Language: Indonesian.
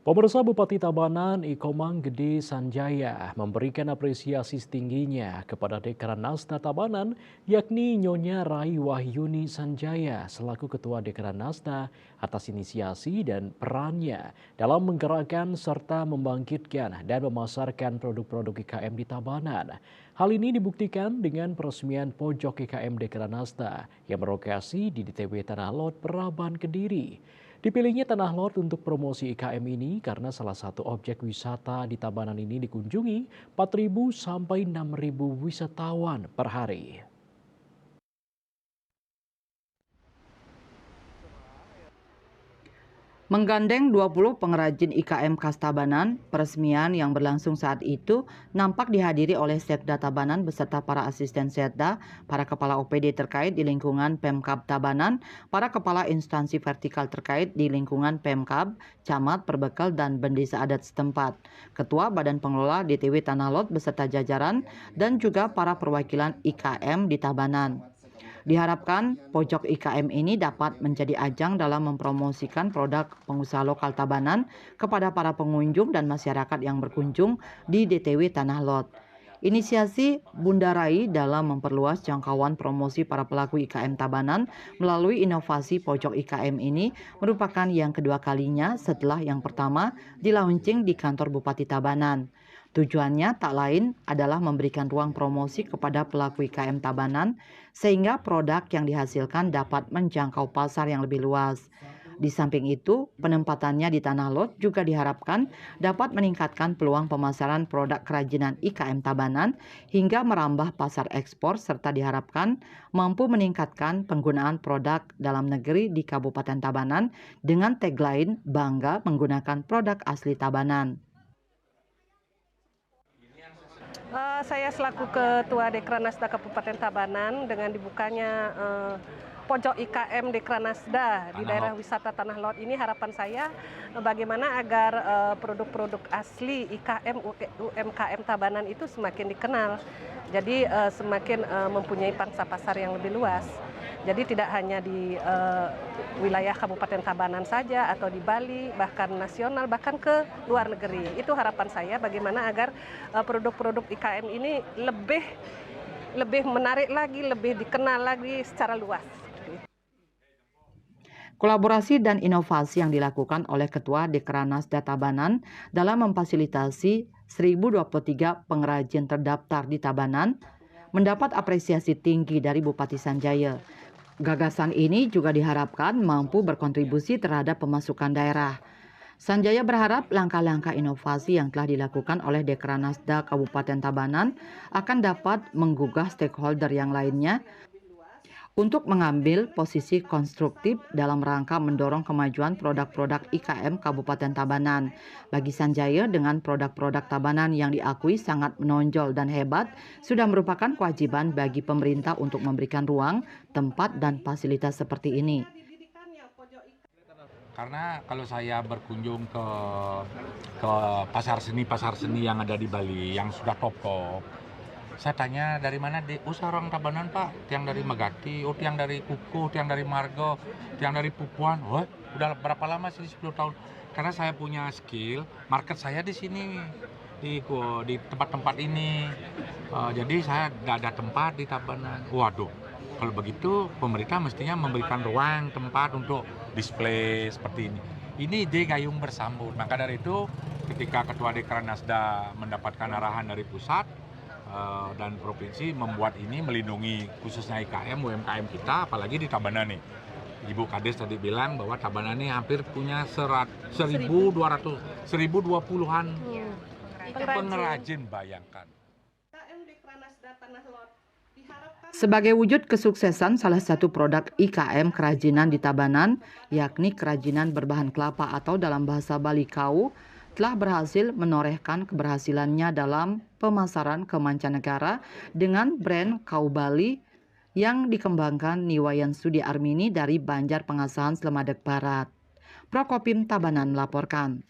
Pemirsa Bupati Tabanan Ikomang Gede Sanjaya memberikan apresiasi setingginya kepada Dekranasda Tabanan yakni Nyonya Rai Wahyuni Sanjaya selaku Ketua Dekranasda atas inisiasi dan perannya dalam menggerakkan serta membangkitkan dan memasarkan produk-produk IKM di Tabanan. Hal ini dibuktikan dengan peresmian pojok IKM Dekranasda yang berlokasi di DTW Tanah Lot, Peraban, Kediri. Dipilihnya Tanah Lot untuk promosi IKM ini karena salah satu objek wisata di Tabanan ini dikunjungi 4.000 sampai 6.000 wisatawan per hari. Menggandeng 20 pengrajin IKM khas Tabanan, peresmian yang berlangsung saat itu nampak dihadiri oleh Setda Tabanan beserta para asisten Setda, para kepala OPD terkait di lingkungan Pemkab Tabanan, para kepala instansi vertikal terkait di lingkungan Pemkab, Camat, Perbekal, dan Bendesa Adat setempat, Ketua Badan Pengelola DTW Tanah Lot beserta jajaran, dan juga para perwakilan IKM di Tabanan. Diharapkan pojok IKM ini dapat menjadi ajang dalam mempromosikan produk pengusaha lokal Tabanan kepada para pengunjung dan masyarakat yang berkunjung di DTW Tanah Lot. Inisiasi Bunda Rai dalam memperluas jangkauan promosi para pelaku IKM Tabanan melalui inovasi pojok IKM ini merupakan yang kedua kalinya setelah yang pertama di-launching di kantor Bupati Tabanan. Tujuannya tak lain adalah memberikan ruang promosi kepada pelaku IKM Tabanan sehingga produk yang dihasilkan dapat menjangkau pasar yang lebih luas. Di samping itu, penempatannya di Tanah Lot juga diharapkan dapat meningkatkan peluang pemasaran produk kerajinan IKM Tabanan hingga merambah pasar ekspor serta diharapkan mampu meningkatkan penggunaan produk dalam negeri di Kabupaten Tabanan dengan tagline bangga menggunakan produk asli Tabanan. Saya selaku Ketua Dekranasda Kabupaten Tabanan dengan dibukanya pojok IKM Dekranasda di daerah wisata Tanah Lot ini, harapan saya bagaimana agar produk-produk asli IKM UMKM Tabanan itu semakin dikenal. Jadi semakin mempunyai pangsa pasar yang lebih luas. Jadi tidak hanya di wilayah Kabupaten Tabanan saja atau di Bali, bahkan nasional, bahkan ke luar negeri. Itu harapan saya bagaimana agar produk-produk IKM ini lebih menarik lagi, lebih dikenal lagi secara luas. Kolaborasi dan inovasi yang dilakukan oleh Ketua Dekranasda Tabanan dalam memfasilitasi 1023 pengrajin terdaftar di Tabanan mendapat apresiasi tinggi dari Bupati Sanjaya. Gagasan ini juga diharapkan mampu berkontribusi terhadap pemasukan daerah. Sanjaya berharap langkah-langkah inovasi yang telah dilakukan oleh Dekranasda Kabupaten Tabanan akan dapat menggugah stakeholder yang lainnya untuk mengambil posisi konstruktif dalam rangka mendorong kemajuan produk-produk IKM Kabupaten Tabanan. Bagi Sanjaya, dengan produk-produk Tabanan yang diakui sangat menonjol dan hebat, sudah merupakan kewajiban bagi pemerintah untuk memberikan ruang, tempat, dan fasilitas seperti ini. Karena kalau saya berkunjung ke pasar seni yang ada di Bali yang sudah top, saya tanya dari mana, orang Tabanan Pak, tiang dari Magati, tiang dari Kuku, tiang dari Margo, tiang dari Pupuan. Udah berapa lama sih? 10 tahun. Karena saya punya skill, market saya di sini, di tempat-tempat ini. Jadi saya tidak ada tempat di Tabanan. Waduh, kalau begitu pemerintah mestinya memberikan ruang, tempat untuk display seperti ini. Ini ide gayung bersambut. Maka dari itu, ketika Ketua Dekranasda mendapatkan arahan dari pusat, dan provinsi membuat ini melindungi khususnya IKM, UMKM kita, apalagi di Tabanan nih. Ibu Kades tadi bilang bahwa Tabanan ini hampir punya 1.020-an pengrajin, bayangkan. Sebagai wujud kesuksesan salah satu produk IKM kerajinan di Tabanan, yakni kerajinan berbahan kelapa atau dalam bahasa Bali kau, telah berhasil menorehkan keberhasilannya dalam pemasaran ke mancanegara dengan brand Kau Bali yang dikembangkan Niwayan Sudi Armini dari Banjar Pengasahan Slemadeg Barat. Prokopim Tabanan melaporkan.